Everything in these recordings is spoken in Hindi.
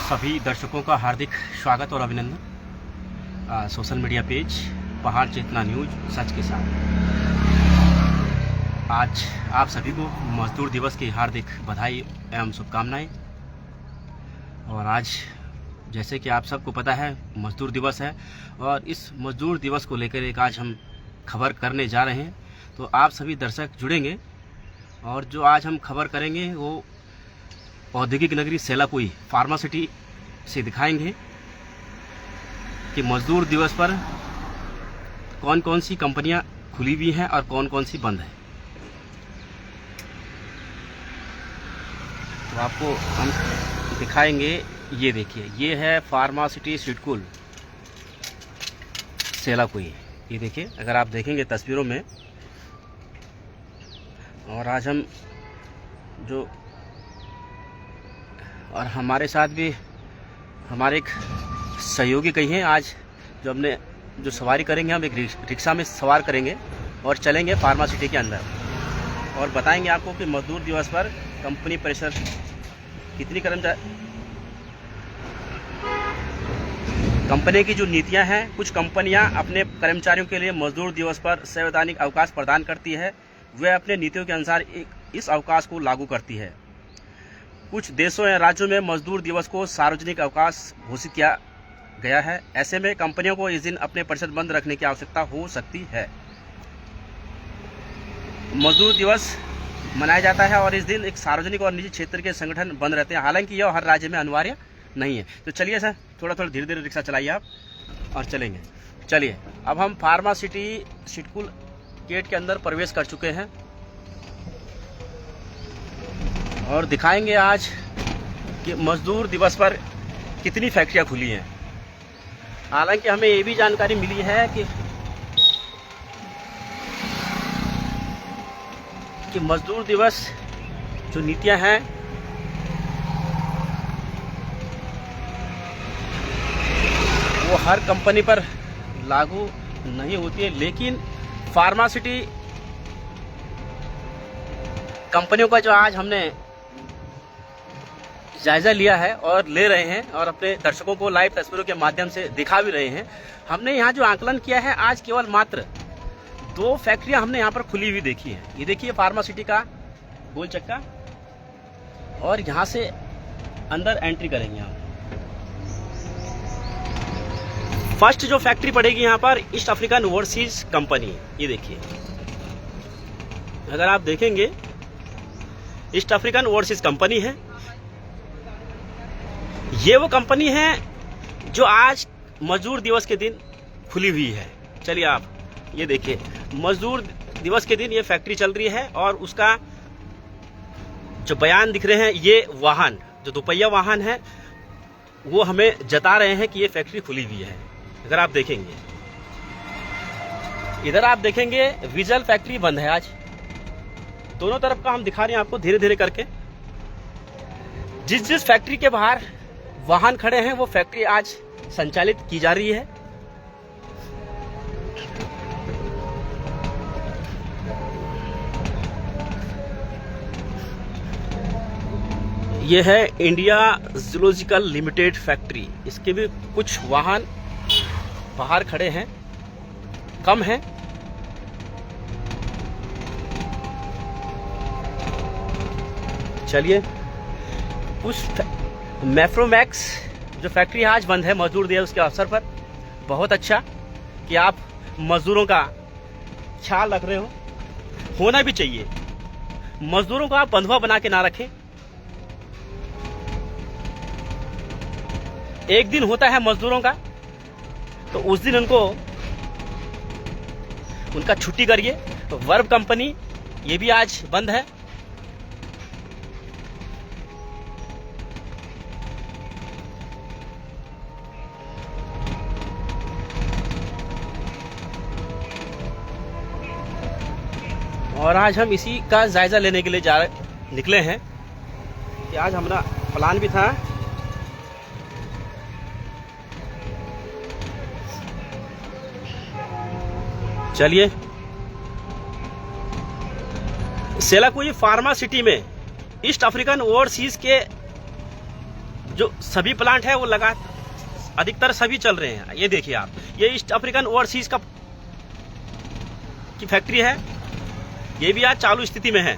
सभी दर्शकों का हार्दिक स्वागत और अभिनंदन। सोशल मीडिया पेज पहाड़ चेतना न्यूज सच के साथ। आज आप सभी को मजदूर दिवस की हार्दिक बधाई एवं शुभकामनाएं। और आज जैसे कि आप सबको पता है मजदूर दिवस है, और इस मजदूर दिवस को लेकर एक आज हम खबर करने जा रहे हैं। तो आप सभी दर्शक जुड़ेंगे, और जो आज हम खबर करेंगे वो औद्योगिक नगरी सेलाकुई फार्मासिटी से दिखाएंगे कि मजदूर दिवस पर कौन कौन सी कंपनियां खुली हुई हैं और कौन कौन सी बंद हैं। तो आपको हम दिखाएंगे। ये देखिए, ये है फार्मासिटी सिडकुल सेलाकुई। ये देखिए, अगर आप देखेंगे तस्वीरों में। और आज हम जो और हमारे साथ भी हमारे एक सहयोगी कही हैं। आज जो हमने जो सवारी करेंगे, हम एक रिक्शा में सवार करेंगे और चलेंगे फार्मासिटी के अंदर, और बताएंगे आपको कि मजदूर दिवस पर कंपनी परिसर कितनी कंपनी की जो नीतियां हैं। कुछ कंपनियां अपने कर्मचारियों के लिए मजदूर दिवस पर संवैधानिक अवकाश प्रदान करती है, वह अपने नीतियों के अनुसार इस अवकाश को लागू करती है। कुछ देशों या राज्यों में मजदूर दिवस को सार्वजनिक अवकाश घोषित किया गया है। ऐसे में कंपनियों को इस दिन अपने परिसर बंद रखने की आवश्यकता हो सकती है। मजदूर दिवस मनाया जाता है और इस दिन एक सार्वजनिक और निजी क्षेत्र के संगठन बंद रहते हैं। हालांकि यह हर राज्य में अनिवार्य नहीं है। तो चलिए सर, थोड़ा थोड़ा धीरे धीरे रिक्शा चलाइए आप और चलेंगे। चलिए, अब हम फार्मासिटी सिडकुल गेट के अंदर प्रवेश कर चुके हैं और दिखाएंगे आज कि मजदूर दिवस पर कितनी फैक्ट्रियां खुली हैं। हालांकि हमें ये भी जानकारी मिली है कि मजदूर दिवस जो नीतियां हैं वो हर कंपनी पर लागू नहीं होती है, लेकिन फार्मासिटी कंपनियों का जो आज हमने जायजा लिया है और ले रहे हैं, और अपने दर्शकों को लाइव तस्वीरों के माध्यम से दिखा भी रहे हैं। हमने यहाँ जो आकलन किया है, आज केवल मात्र 2 फैक्ट्रियां हमने यहाँ पर खुली हुई देखी है। ये देखिए फार्मासिटी का गोल चक्का, और यहाँ से अंदर एंट्री करेंगे हम। फर्स्ट जो फैक्ट्री पड़ेगी यहाँ पर ईस्ट अफ्रीकन ओवरसीज कंपनी। ये देखिए, अगर आप देखेंगे ईस्ट अफ्रीकन ओवरसीज कंपनी है। ये वो कंपनी है जो आज मजदूर दिवस के दिन खुली हुई है। चलिए आप ये देखिए, मजदूर दिवस के दिन ये फैक्ट्री चल रही है, और उसका जो बयान दिख रहे हैं, ये वाहन जो दोपहिया वाहन है वो हमें जता रहे हैं कि ये फैक्ट्री खुली हुई है। अगर आप देखेंगे इधर, आप देखेंगे विजल फैक्ट्री बंद है आज। दोनों तरफ का हम दिखा रहे हैं आपको धीरे धीरे करके। जिस फैक्ट्री के बाहर वाहन खड़े हैं वो फैक्ट्री आज संचालित की जा रही है। ये है इंडिया जूलॉजिकल लिमिटेड फैक्ट्री। इसके भी कुछ वाहन बाहर खड़े हैं, कम हैं। चलिए, उस मैफ्रोमैक्स जो फैक्ट्री आज बंद है मजदूर दिवस के अवसर पर। बहुत अच्छा कि आप मजदूरों का ख्याल रख रहे हो, होना भी चाहिए। मजदूरों को आप बंधुआ बना के ना रखें। एक दिन होता है मजदूरों का, तो उस दिन उनका छुट्टी करिए। तो वर्ब कंपनी ये भी आज बंद है। और आज हम इसी का जायजा लेने के लिए निकले हैं कि आज हमारा प्लान भी था। चलिए, सेलाकुई फार्मासिटी में ईस्ट अफ्रीकन ओवरसीज के जो सभी प्लांट है वो अधिकतर सभी चल रहे हैं। ये देखिए आप, ये ईस्ट अफ्रीकन ओवरसीज की फैक्ट्री है, ये भी आज चालू स्थिति में है।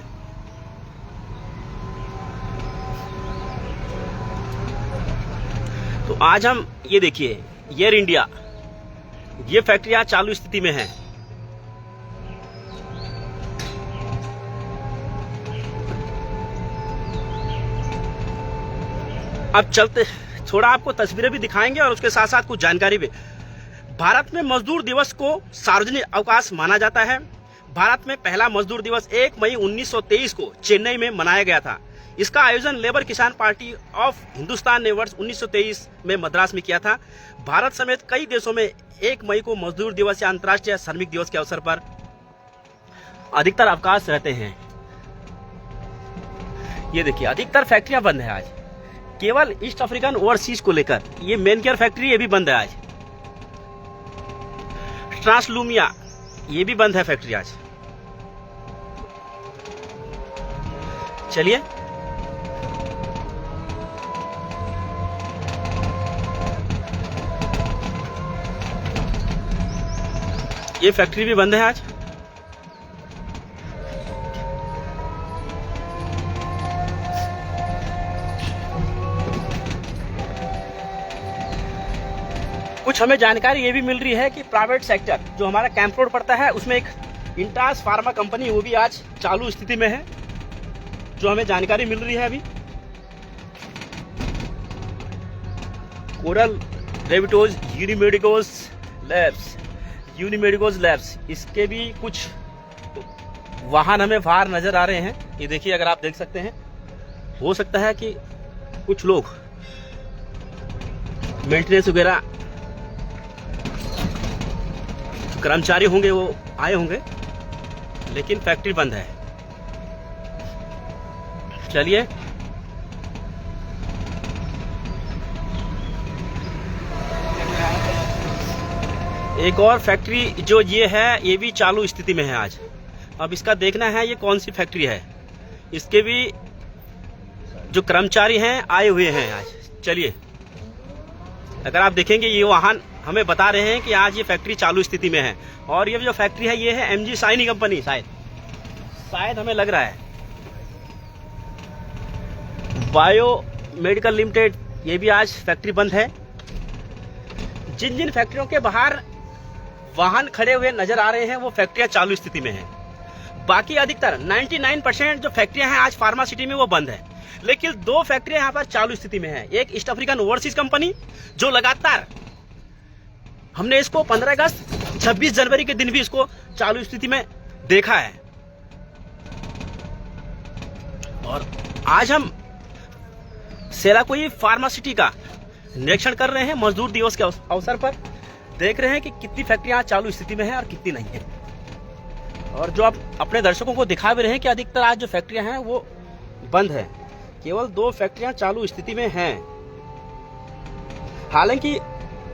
तो आज हम ये देखिए, एयर इंडिया, ये फैक्ट्री आज चालू स्थिति में है। अब चलते, थोड़ा आपको तस्वीरें भी दिखाएंगे और उसके साथ साथ कुछ जानकारी भी। भारत में मजदूर दिवस को सार्वजनिक अवकाश माना जाता है। भारत में पहला मजदूर दिवस 1 मई 1923 को चेन्नई में मनाया गया था। इसका आयोजन लेबर किसान पार्टी ऑफ हिंदुस्तान ने वर्ष 1923 में मद्रास में किया था। भारत समेत कई देशों में 1 मई को मजदूर दिवस या अंतर्राष्ट्रीय श्रमिक दिवस के अवसर पर अधिकतर अवकाश रहते हैं। ये देखिए, अधिकतर फैक्ट्रियां बंद है आज, केवल ईस्ट अफ्रीकन ओवरसीज को लेकर। ये मेन केयर फैक्ट्री, ये भी बंद है आज। ट्रांसलूमिया, ये भी बंद है फैक्ट्री आज। चलिए, ये फैक्ट्री भी बंद है आज। कुछ हमें जानकारी ये भी मिल रही है कि प्राइवेट सेक्टर जो हमारा कैंप रोड पड़ता है, उसमें एक इंटास फार्मा कंपनी, वो भी आज चालू स्थिति में है, जो हमें जानकारी मिल रही है अभी। कोरल रेविटोज यूनिमेडिकोज लैब्स, इसके भी कुछ वाहन हमें बाहर नजर आ रहे हैं। ये देखिए, अगर आप देख सकते हैं, हो सकता है कि कुछ लोग मेंटेनेंस वगैरह कर्मचारी होंगे, वो आए होंगे, लेकिन फैक्ट्री बंद है। चलिए, एक और फैक्ट्री जो ये है, ये भी चालू स्थिति में है आज। अब इसका देखना है ये कौन सी फैक्ट्री है। इसके भी जो कर्मचारी हैं आए हुए हैं आज। चलिए, अगर आप देखेंगे, ये वाहन हमें बता रहे हैं कि आज ये फैक्ट्री चालू स्थिति में है। और ये जो फैक्ट्री है, ये है MG साइनी कंपनी, शायद हमें लग रहा है। बायो मेडिकल लिमिटेड, ये भी आज फैक्ट्री बंद है। जिन जिन फैक्ट्रियों के बाहर वाहन खड़े हुए नजर आ रहे हैं, वो फैक्ट्रियां चालू स्थिति में हैं। बाकी अधिकतर 99% जो फैक्ट्रियां हैं आज फार्मा सिटी में, वो बंद है। लेकिन 2 फैक्ट्रियां यहाँ पर चालू स्थिति में है। एक ईस्ट अफ्रीकन ओवरसीज कंपनी, जो लगातार हमने इसको 15 अगस्त 26 जनवरी के दिन भी इसको चालू स्थिति में देखा है। और आज हम सेलाकुई फार्मासिटी का निरीक्षण कर रहे हैं मजदूर दिवस के अवसर पर। देख रहे हैं कि कितनी फैक्ट्रियां चालू स्थिति में हैं और कितनी नहीं है। और जो आप अपने दर्शकों को दिखा भी रहे हैं कि अधिकतर आज जो फैक्ट्रियां हैं वो बंद है, केवल 2 फैक्ट्रियां चालू स्थिति में हैं। हालांकि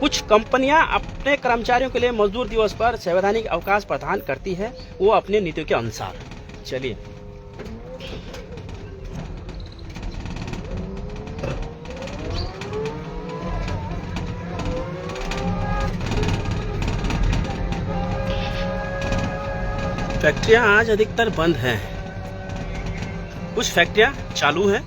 कुछ कंपनियां अपने कर्मचारियों के लिए मजदूर दिवस पर संवैधानिक अवकाश प्रदान करती है, वो अपने नीतियों के अनुसार। चलिए, फैक्ट्रियां आज अधिकतर बंद हैं, कुछ फैक्ट्रियां चालू हैं।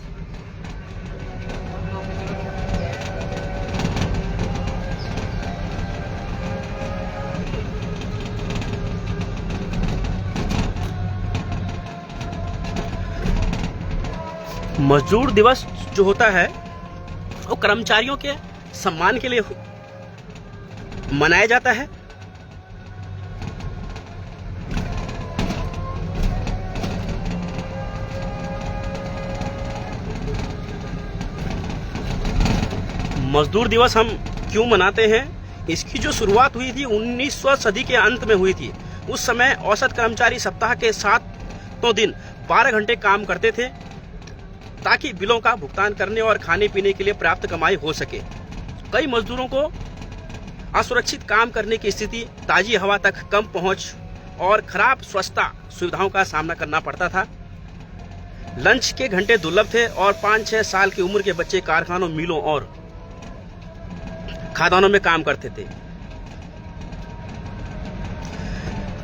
मजदूर दिवस जो होता है, वो कर्मचारियों के सम्मान के लिए मनाया जाता है। मजदूर दिवस हम क्यों मनाते हैं? इसकी जो शुरुआत हुई थी 19वीं सदी के अंत में हुई थी। उस समय औसत कर्मचारी सप्ताह के 7 दिन 12 घंटे काम करते थे, ताकि बिलों का भुगतान करने और खाने पीने के लिए पर्याप्त कमाई हो सके। कई मजदूरों को असुरक्षित काम करने की स्थिति, ताजी हवा तक कम पहुंच और खराब स्वच्छता सुविधाओं का सामना करना पड़ता था। लंच के घंटे दुर्लभ थे और 5-6 साल की उम्र के बच्चे कारखानों, मिलों और खदानों में काम करते थे।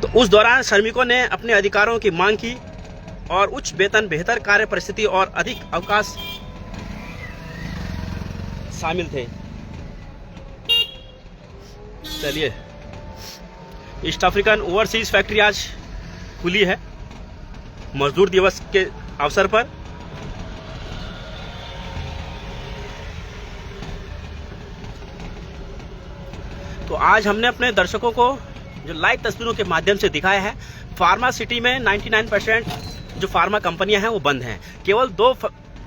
तो उस दौरान श्रमिकों ने अपने अधिकारों की मांग की और उच्च वेतन, बेहतर कार्य परिस्थिति और अधिक अवकाश शामिल थे। चलिए, ईस्ट अफ्रीकन ओवरसीज फैक्ट्री आज खुली है मजदूर दिवस के अवसर पर। तो आज हमने अपने दर्शकों को जो लाइव तस्वीरों के माध्यम से दिखाया है, फार्मा सिटी में 99% जो फार्मा कंपनियां हैं वो बंद हैं। केवल 2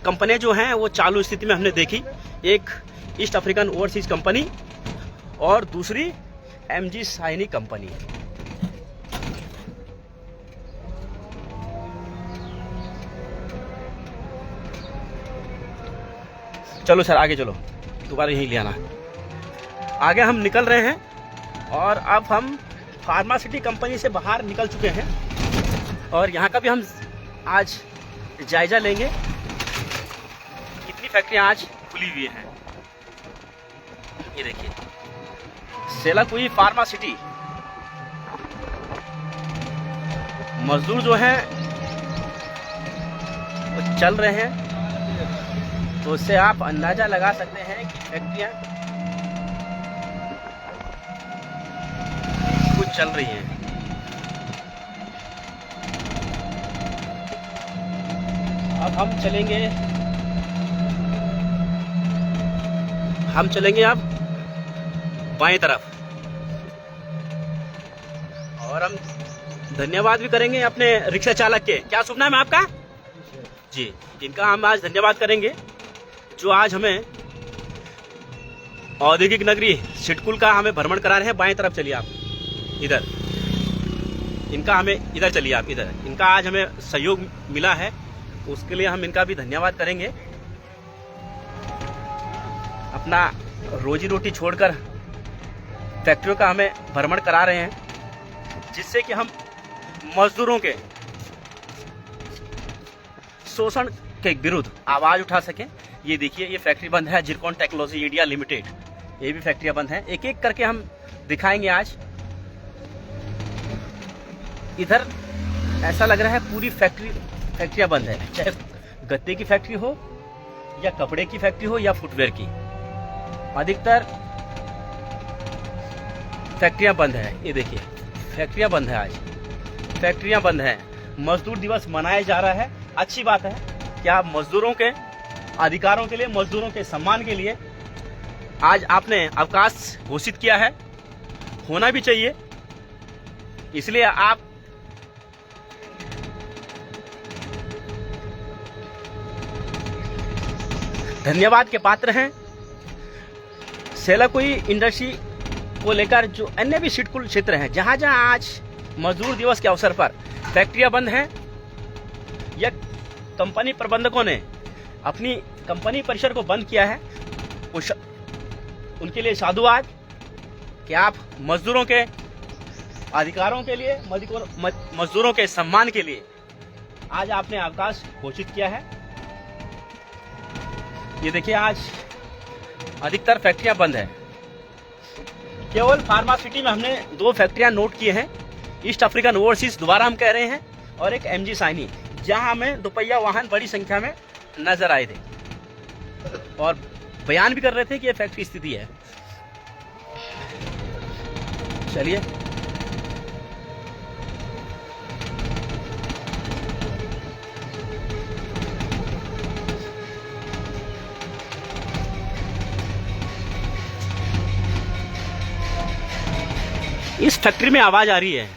कंपनियां जो हैं वो चालू स्थिति में हमने देखी, एक ईस्ट अफ्रीकन ओवरसीज कंपनी और दूसरी एमजी साइनी कंपनी। चलो सर आगे चलो, दोबारा यहीं ले आना। आगे हम निकल रहे हैं और अब हम फार्मा सिटी कंपनी से बाहर निकल चुके हैं और यहाँ का भी हम आज जायजा लेंगे कितनी फैक्ट्रियाँ आज खुली हुई हैं। ये देखिए, सेलाकुई फार्मा सिटी। मजदूर जो हैं वो चल रहे हैं, तो उससे आप अंदाजा लगा सकते हैं कि फैक्ट्रियां कुछ चल रही हैं। अब हम चलेंगे अब बाएं तरफ और हम धन्यवाद भी करेंगे अपने रिक्शा चालक के। क्या शुभ नाम है आपका? जी, इनका हम आज धन्यवाद करेंगे जो आज हमें औद्योगिक नगरी सिडकुल का हमें भ्रमण करा रहे हैं। बाएं तरफ चलिए आप, इधर इनका हमें इधर चलिए आप, इधर इनका आज हमें सहयोग मिला है, उसके लिए हम इनका भी धन्यवाद करेंगे। अपना रोजी रोटी छोड़कर फैक्ट्रियों का हमें भ्रमण करा रहे हैं, जिससे कि हम मजदूरों के शोषण के विरुद्ध आवाज उठा सकें। ये देखिए, ये फैक्ट्री बंद है, जिरकॉन टेक्नोलॉजी इंडिया लिमिटेड। ये भी फैक्ट्रियां बंद हैं, एक एक करके हम दिखाएंगे आज। इधर ऐसा लग रहा है पूरी फैक्ट्रियां बंद है, चाहे गत्ते की फैक्ट्री हो या कपड़े की फैक्ट्री हो या फुटवेयर की, अधिकतर फैक्ट्रियां बंद है। ये देखिए, फैक्ट्रियां बंद है, आज फैक्ट्रियां बंद हैं। मजदूर दिवस मनाया जा रहा है, अच्छी बात है। क्या मजदूरों के अधिकारों के लिए, मजदूरों के सम्मान के लिए आज आपने अवकाश घोषित किया है, होना भी चाहिए। इसलिए आप धन्यवाद के पात्र हैं। सेलाकुई इंडस्ट्री को लेकर जो अन्य भी सिडकुल क्षेत्र हैं, जहां जहां आज मजदूर दिवस के अवसर पर फैक्ट्रियां बंद हैं या कंपनी प्रबंधकों ने अपनी कंपनी परिसर को बंद किया है, उनके लिए साधुवाद कि आप मजदूरों के अधिकारों के लिए, मजदूरों के सम्मान के लिए आज आपने अवकाश घोषित किया है। ये देखिए, आज अधिकतर फैक्ट्रियां बंद है। केवल फार्मा सिटी में हमने 2 फैक्ट्रियां नोट किए हैं, ईस्ट अफ्रीकन ओवरसीज दोबारा हम कह रहे हैं, और एक एमजी साइनी, जहां हमें दोपहिया वाहन बड़ी संख्या में नजर आए थे और बयान भी कर रहे थे कि ये फैक्ट्री स्थिति है। चलिए, इस फैक्ट्री में आवाज आ रही है,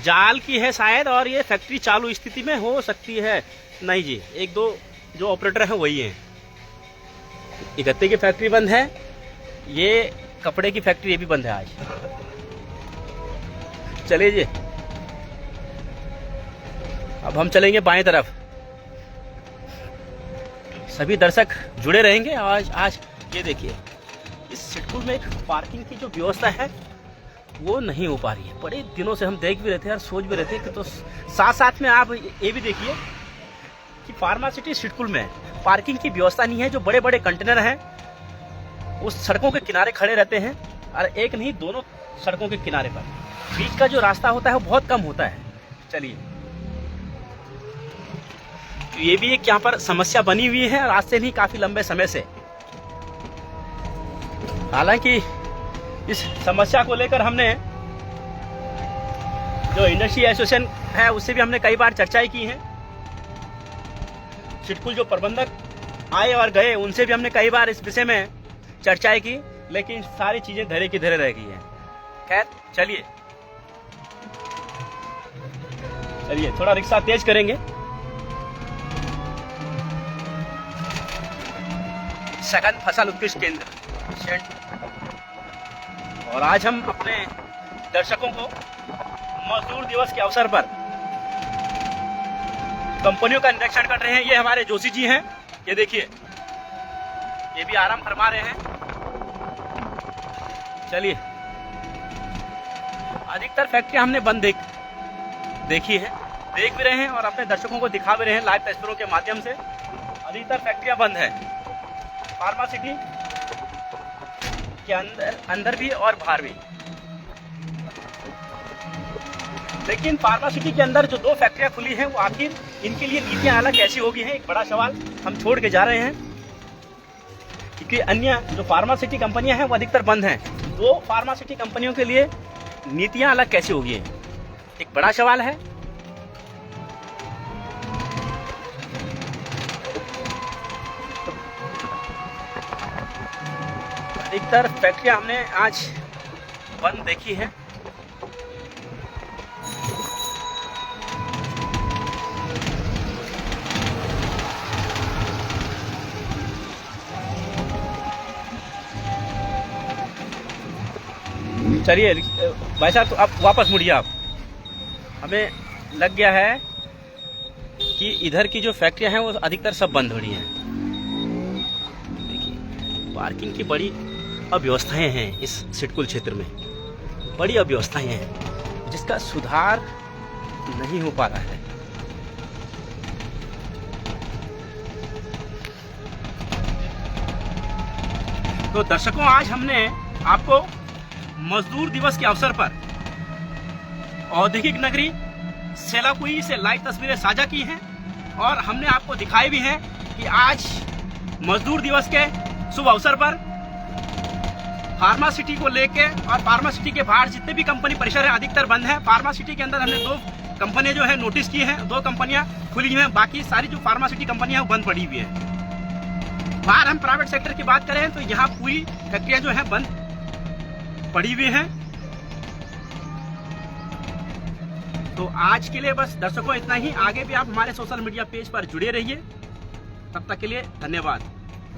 जाल की है शायद, और ये फैक्ट्री चालू स्थिति में हो सकती है। नहीं जी, 1-2 जो ऑपरेटर हैं वही हैं। ये गत्ते की फैक्ट्री बंद है, ये कपड़े की फैक्ट्री ये भी बंद है आज। चलिए जी, अब हम चलेंगे बाएं तरफ। सभी दर्शक जुड़े रहेंगे। आज ये देखिए, इस सिडकुल में एक पार्किंग की जो व्यवस्था है वो नहीं हो पा रही है। बड़े दिनों से हम देख भी रहे थे और सोच भी रहे थे कि, तो साथ साथ में आप ये भी देखिए कि फार्मा सिटी सिडकुल में पार्किंग की व्यवस्था नहीं है। जो बड़े बड़े कंटेनर हैं उस सड़कों के किनारे खड़े रहते हैं, और एक नहीं दोनों सड़कों के किनारे पर। बीच का जो रास्ता होता है वो बहुत कम होता है। चलिए, तो ये भी एक यहाँ पर समस्या बनी हुई है आज से नहीं, काफी लंबे समय से। हालांकि इस समस्या को लेकर हमने जो इंडस्ट्री एसोसिएशन है उससे भी हमने कई बार चर्चाएं की हैं। सिडकुल जो प्रबंधक आए और गए उनसे भी हमने कई बार इस विषय में चर्चाएं की, लेकिन सारी चीजें धरे की धरे रह गई हैं। खैर चलिए थोड़ा रिक्शा तेज करेंगे। सघन फसल उत्कृष्ट केंद्र, और आज हम अपने दर्शकों को मजदूर दिवस के अवसर पर कंपनियों का निरीक्षण कर रहे हैं। ये हमारे जोशी जी हैं, ये देखिए ये भी आराम फरमा रहे हैं। चलिए, अधिकतर फैक्ट्रियां हमने बंद देखी है, देख भी रहे हैं और अपने दर्शकों को दिखा भी रहे हैं लाइव तस्वीरों के माध्यम से। अधिकतर फैक्ट्रियां बंद है फार्मा सिटी के अंदर भी और बाहर भी। लेकिन फार्मा सिटी के अंदर जो 2 फैक्ट्रियां खुली हैं वो आखिर इनके लिए नीतियां अलग कैसी होगी है एक बड़ा सवाल हम छोड़ के जा रहे हैं, क्योंकि अन्य जो फार्मा सिटी कंपनियां हैं वो अधिकतर बंद हैं। 2 फार्मा सिटी कंपनियों के लिए नीतियां अलग कैसी होगी एक बड़ा सवाल है। अधिकतर फैक्ट्रियां हमने आज बंद देखी है। चलिए भाई साहब, तो अब वापस मुड़िए आप। हमें लग गया है कि इधर की जो फैक्ट्रियां हैं वो अधिकतर सब बंद हो रही हैं। देखिए पार्किंग की बड़ी अव्यवस्थाएं हैं इस सिडकुल क्षेत्र में, बड़ी अव्यवस्थाएं हैं जिसका सुधार नहीं हो पा रहा है। तो दर्शकों, आज हमने आपको मजदूर दिवस के अवसर पर औद्योगिक नगरी सेलाकुई से लाइव तस्वीरें साझा की हैं, और हमने आपको दिखाई भी हैं कि आज मजदूर दिवस के शुभ अवसर पर फार्मा सिटी को लेके और फार्मा सिटी के बाहर जितने भी कंपनी परिसर है अधिकतर बंद है। फार्मा सिटी के अंदर हमने 2 कंपनियां जो है नोटिस की हैं, 2 कंपनियां खुली हैं, बाकी सारी जो फार्मा सिटी कंपनियां बंद पड़ी हुई हैं। बाहर हम प्राइवेट सेक्टर की बात करें तो यहाँ पूरी फैक्ट्रियां जो है बंद पड़ी हुई हैं। तो आज के लिए बस दर्शकों इतना ही। आगे भी आप हमारे सोशल मीडिया पेज पर जुड़े रहिए। तब तक के लिए धन्यवाद।